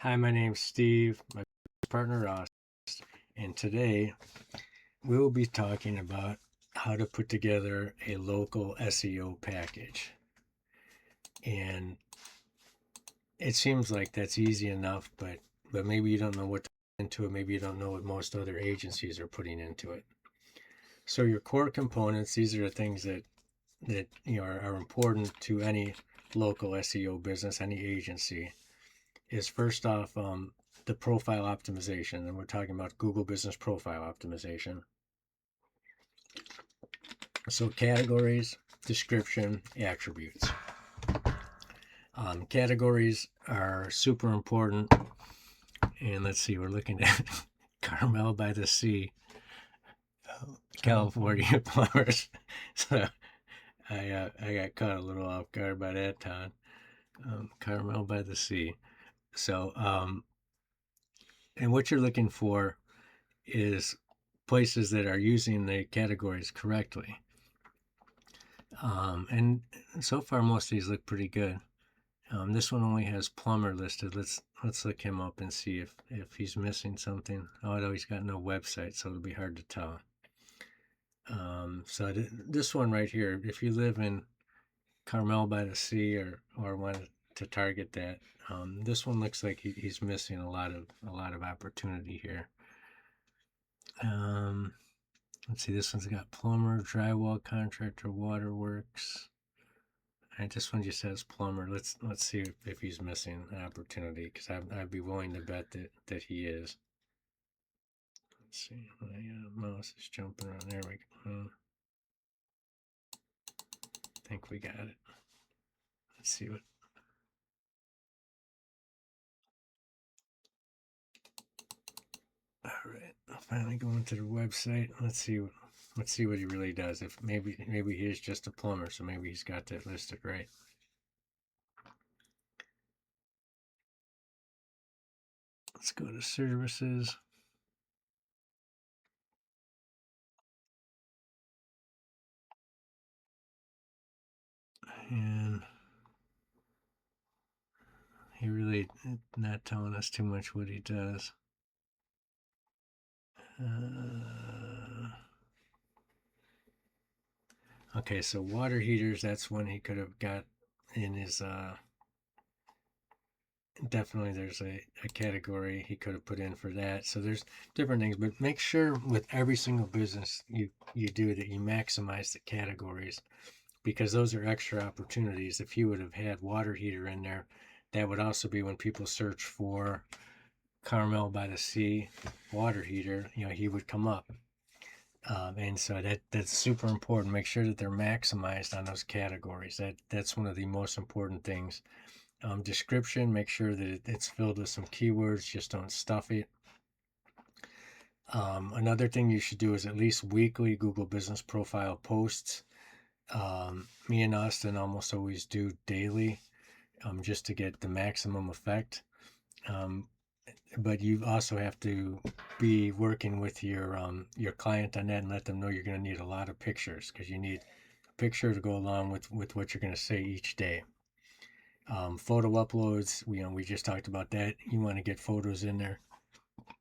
Hi, my name's Steve, my partner Ross, and today we will be talking about how to put together a local SEO package. And it seems like that's easy enough, but maybe you don't know what to put into it. Maybe you don't know what most other agencies are putting into it. So your core components, these are the things that are important to any local SEO business, any agency. Is first off the profile optimization, and we're talking about Google Business Profile Optimization. So categories, description, attributes. Categories are super important. And let's see, we're looking at Carmel by the Sea, California plumbers. So I got caught a little off guard by that, Todd. Carmel by the Sea. So, and what you're looking for is places that are using the categories correctly. And so far, most of these look pretty good. This one only has plumber listed. Let's look him up and see if he's missing something. Oh no, he's got no website, so it'll be hard to tell. So this one right here, if you live in Carmel by the Sea or want to target that, this one looks like he's missing a lot of opportunity here. Let's see, this one's got plumber, drywall contractor, waterworks. And this one just says plumber. Let's see if he's missing an opportunity, because I'd be willing to bet that he is. Let's see, my mouse is jumping around. There we go. I think we got it. Let's see what. All right, I'll finally go into the website. Let's see what he really does. If maybe he is just a plumber, so maybe he's got that listed right. Let's go to services. And he really not telling us too much what he does. Okay, so water heaters, that's one he could have got in his, definitely there's a category he could have put in for that. So there's different things, but make sure with every single business you do that you maximize the categories, because those are extra opportunities. If you would have had water heater in there, that would also be when people search for Carmel by the Sea water heater, he would come up. And so that's super important. Make sure that they're maximized on those categories. That's one of the most important things. Description, make sure that it's filled with some keywords. Just don't stuff it. Another thing you should do is at least weekly Google Business Profile posts. Me and Austin almost always do daily, just to get the maximum effect. But you also have to be working with your client on that and let them know you're going to need a lot of pictures, because you need a picture to go along with what you're going to say each day. Photo uploads, we just talked about that. You want to get photos in there.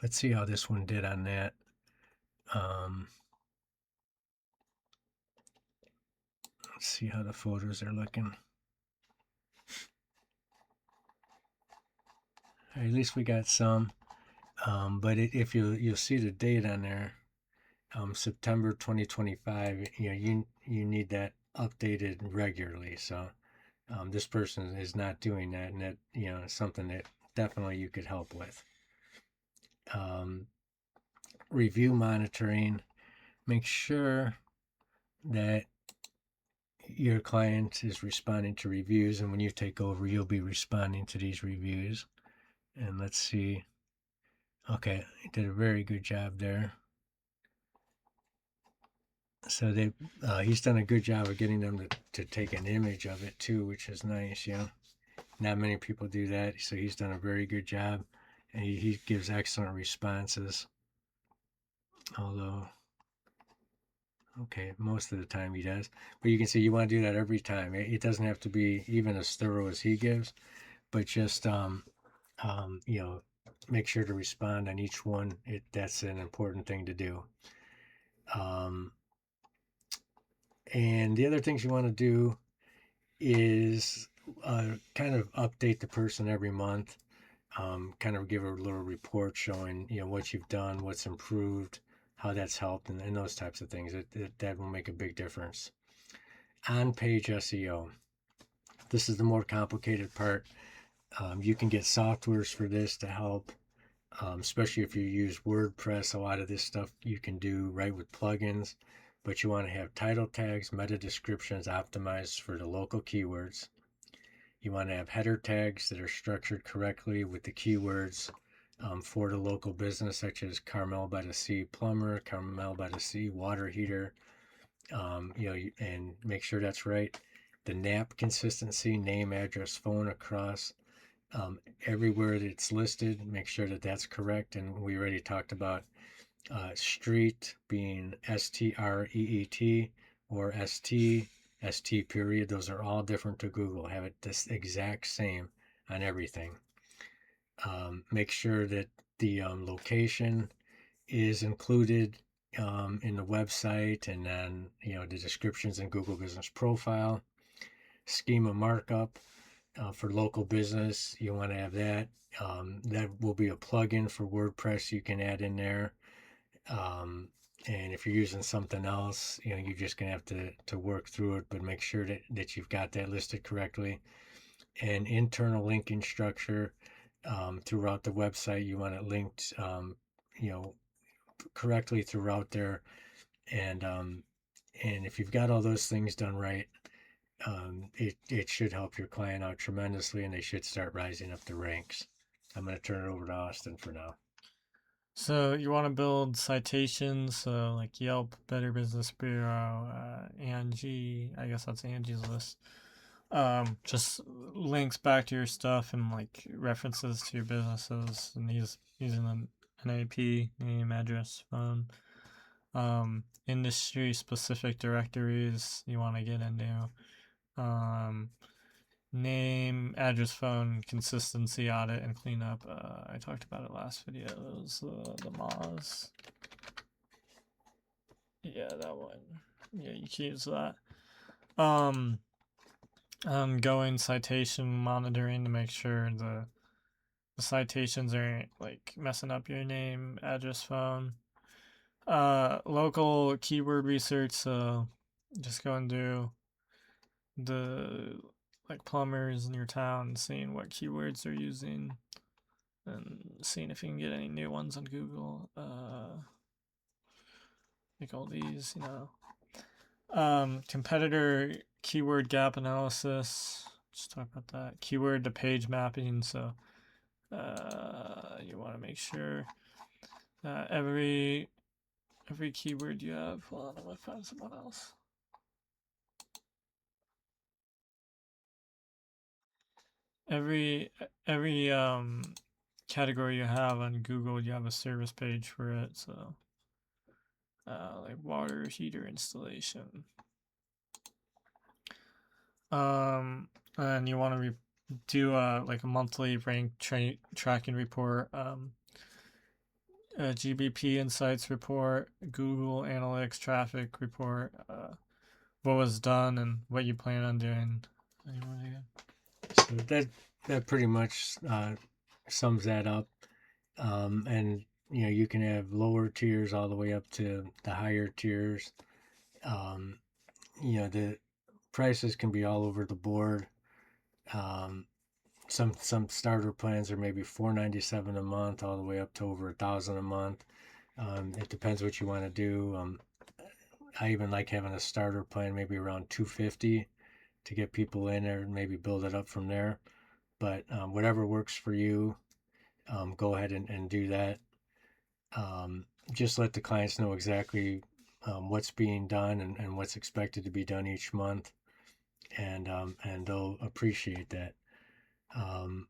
Let's see how this one did on that. Let's see how the photos are looking. At least we got some. But if you'll see the date on there, September 2025. You need that updated regularly. So this person is not doing that, and that is something that definitely you could help with. Review monitoring. Make sure that your client is responding to reviews, and when you take over, you'll be responding to these reviews. And let's see. Okay, he did a very good job there. So he's done a good job of getting them to take an image of it too, which is nice. Not many people do that, so he's done a very good job, and he gives excellent responses. Although, okay, most of the time he does, but you can see you want to do that every time. It doesn't have to be even as thorough as he gives, but just You know, make sure to respond on each one. That's an important thing to do. Um, and the other things you want to do is kind of update the person every month. Kind of give a little report showing what you've done, what's improved, how that's helped, and those types of things. That will make a big difference. On-page SEO. This is the more complicated part. You can get softwares for this to help, especially if you use WordPress. A lot of this stuff you can do right with plugins, but you want to have title tags, meta descriptions optimized for the local keywords. You want to have header tags that are structured correctly with the keywords for the local business, such as Carmel by the Sea plumber, Carmel by the Sea water heater, and make sure that's right. The NAP consistency, name, address, phone across everywhere that it's listed, make sure that that's correct. And we already talked about street being STREET or ST period. Those are all different to Google. Have it this exact same on everything. Make sure that the location is included in the website, and then the descriptions in Google Business Profile. Schema markup for local business, you want to have that. That will be a plugin for WordPress you can add in there. And if you're using something else, you're just gonna have to work through it, but make sure that you've got that listed correctly. And internal linking structure throughout the website, you want it linked, you know, correctly throughout there. And if you've got all those things done right, it should help your client out tremendously, and they should start rising up the ranks. I'm going to turn it over to Austin for now. So you want to build citations, so like Yelp, Better Business Bureau, Angie. I guess that's Angie's list. Just links back to your stuff and like references to your businesses, and using an AP, name, address, phone. Industry specific directories you want to get into. Um, Name, address, phone, consistency audit, and cleanup. I talked about it last video. It was the Moz. Yeah, that one. Yeah, you can use that. Going citation monitoring to make sure the citations aren't like messing up your name, address, phone. Local keyword research. So just go and do the like plumbers in your town, seeing what keywords they're using, and seeing if you can get any new ones on Google. Like all these, competitor keyword gap analysis. Just talk about that. Keyword to page mapping. So you want to make sure every keyword you have. Hold on, I'm gonna find someone else. Every category you have on Google, you have a service page for it. So like water heater installation. And you want to do like a monthly rank tracking report, a GBP insights report, Google Analytics traffic report, what was done and what you plan on doing. So that pretty much sums that up. And you can have lower tiers all the way up to the higher tiers. Um, the prices can be all over the board. Um, some starter plans are maybe $497 a month, all the way up to over $1,000 a month. It depends what you want to do. I even like having a starter plan, maybe around 250, to get people in there and maybe build it up from there. But whatever works for you, go ahead and do that. Just let the clients know exactly what's being done and what's expected to be done each month, and they'll appreciate that. Um,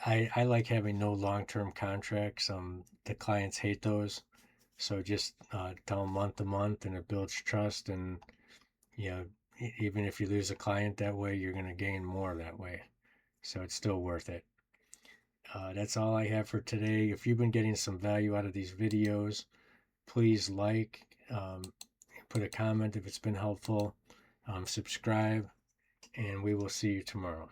I like having no long-term contracts. The clients hate those, so just tell them month to month, and it builds trust. And you know, even if you lose a client that way, you're going to gain more that way. So it's still worth it. That's all I have for today. If you've been getting some value out of these videos, please like, put a comment if it's been helpful, subscribe, and we will see you tomorrow.